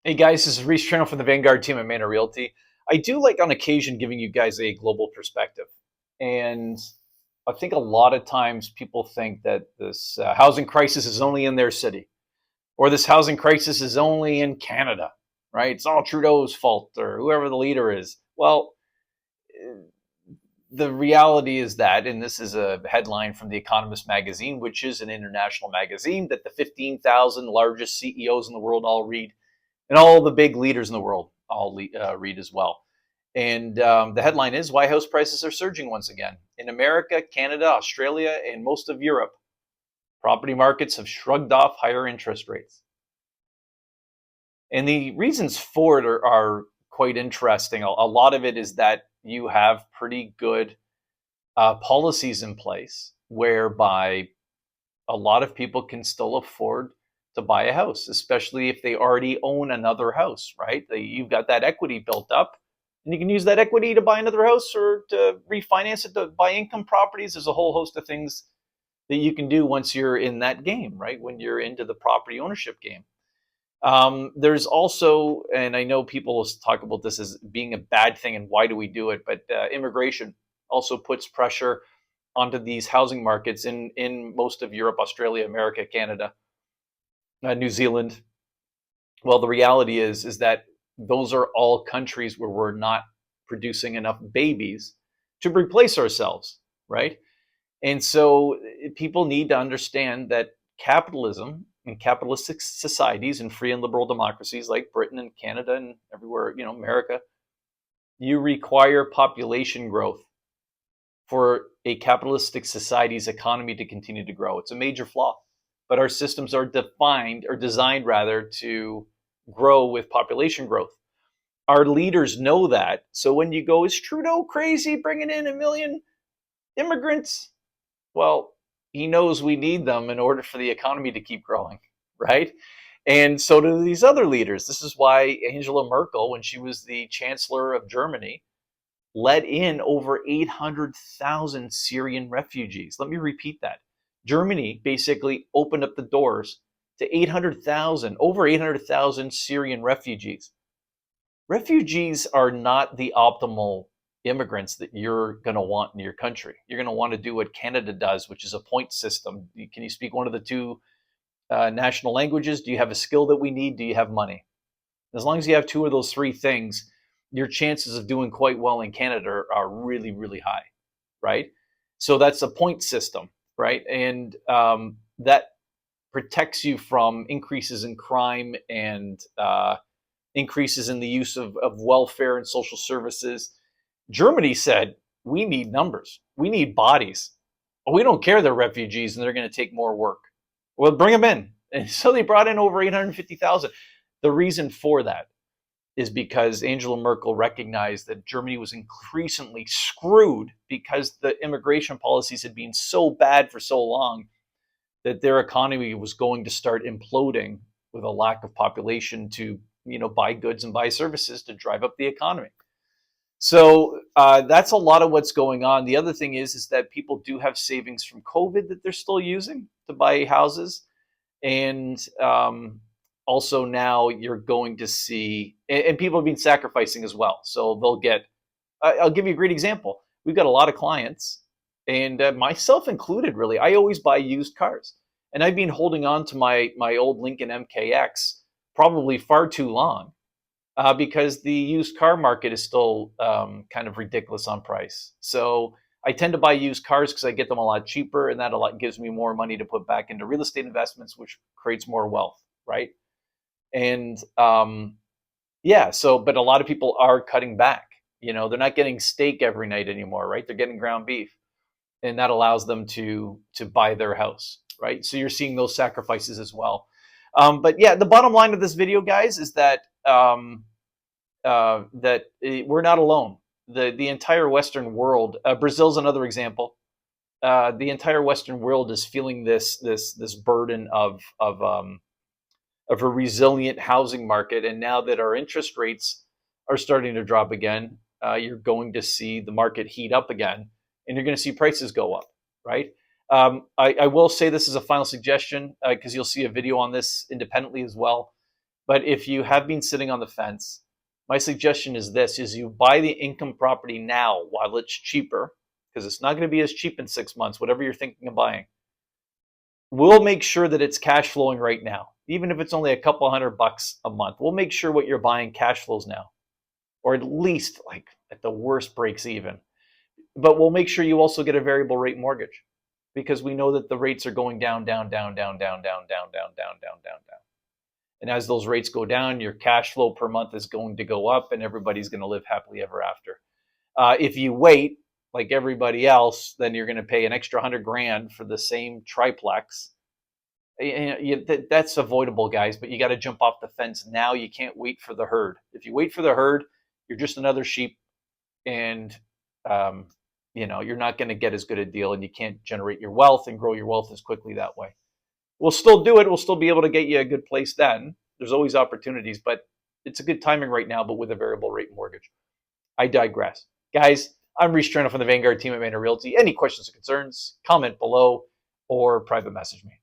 Hey guys, this is Rhys from the Vanguard team at Manor Realty. I do like on occasion giving you guys a global perspective. And I think a lot of times people think that this housing crisis is only in their city or this housing crisis is only in Canada, right? It's all Trudeau's fault or whoever the leader is. Well, the reality is that, and this is a headline from The Economist magazine, which is an international magazine that the 15,000 largest CEOs in the world all read, and all the big leaders in the world all read as well. And the headline is Why House Prices Are Surging Once Again. In America, Canada, Australia, and most of Europe, property markets have shrugged off higher interest rates. And the reasons for it are quite interesting. A lot of it is that you have pretty good policies in place whereby a lot of people can still afford to buy a house, especially if they already own another house, right? You've got that equity built up, and you can use that equity to buy another house or to refinance it to buy income properties. There's a whole host of things that you can do once you're in that game, right? When you're into the property ownership game. There's also, and I know people will talk about this as being a bad thing and why do we do it, but immigration also puts pressure onto these housing markets in most of Europe, Australia, America, Canada, New Zealand. Well, the reality is that those are all countries where we're not producing enough babies to replace ourselves, right? And so people need to understand that capitalism and capitalistic societies and free and liberal democracies like Britain and Canada and everywhere, America, you require population growth for a capitalistic society's economy to continue to grow. It's a major flaw. But our systems are defined or designed rather to grow with population growth. Our leaders know that. So when you go, is Trudeau crazy bringing in 1 million immigrants? Well, he knows we need them in order for the economy to keep growing, right? And so do these other leaders. This is why Angela Merkel, when she was the chancellor of Germany, let in over 800,000 Syrian refugees. Let me repeat that. Germany basically opened up the doors to 800,000, over 800,000 Syrian refugees. Refugees are not the optimal immigrants that you're going to want in your country. You're going to want to do what Canada does, which is a point system. Can you speak one of the two national languages? Do you have a skill that we need? Do you have money? As long as you have two of those three things, your chances of doing quite well in Canada are really, really high, right? So that's a point system, right? And that protects you from increases in crime and increases in the use of welfare and social services. Germany said, we need numbers. We need bodies. We don't care they're refugees and they're going to take more work. Well, bring them in. And so they brought in over 850,000. The reason for that is because Angela Merkel recognized that Germany was increasingly screwed because the immigration policies had been so bad for so long that their economy was going to start imploding with a lack of population to, buy goods and buy services to drive up the economy. So that's a lot of what's going on. The other thing is that people do have savings from COVID that they're still using to buy houses, and also now you're going to see, and people have been sacrificing as well. So they'll get. I'll give you a great example. We've got a lot of clients, and myself included. Really, I always buy used cars, and I've been holding on to my old Lincoln MKX probably far too long because the used car market is still kind of ridiculous on price. So I tend to buy used cars because I get them a lot cheaper, and that gives me more money to put back into real estate investments, which creates more wealth, right? And yeah, so but a lot of people are cutting back. They're not getting steak every night anymore, right? They're getting ground beef, and that allows them to buy their house, right? So you're seeing those sacrifices as well. But yeah, the bottom line of this video, guys, is that we're not alone. The entire Western world, Brazil's another example. The entire Western world is feeling this burden of a resilient housing market, and now that our interest rates are starting to drop again, you're going to see the market heat up again, and you're going to see prices go up, right? I will say this is a final suggestion because you'll see a video on this independently as well. But if you have been sitting on the fence, my suggestion is this: is you buy the income property now while it's cheaper, because it's not going to be as cheap in 6 months, whatever you're thinking of buying. We'll make sure that it's cash flowing right now, even if it's only a couple $100 a month. We'll make sure what you're buying cash flows now, or at least, like, at the worst, breaks even. But we'll make sure you also get a variable rate mortgage, because we know that the rates are going down, down, down, down, down, down, down, down, down, down, down, down. And as those rates go down, your cash flow per month is going to go up, and everybody's going to live happily ever after. If you wait, like everybody else, then you're going to pay an extra $100,000 for the same triplex. That's avoidable, guys, but you got to jump off the fence now. You can't wait for the herd. If you wait for the herd, you're just another sheep, and you're not going to get as good a deal, and you can't generate your wealth and grow your wealth as quickly that way. We'll still do it. We'll still be able to get you a good place then. There's always opportunities, but it's a good timing right now, but with a variable rate mortgage. I digress. Guys, I'm Rhys Trenhaile from the Vanguard team at Manor Realty. Any questions or concerns, comment below or private message me.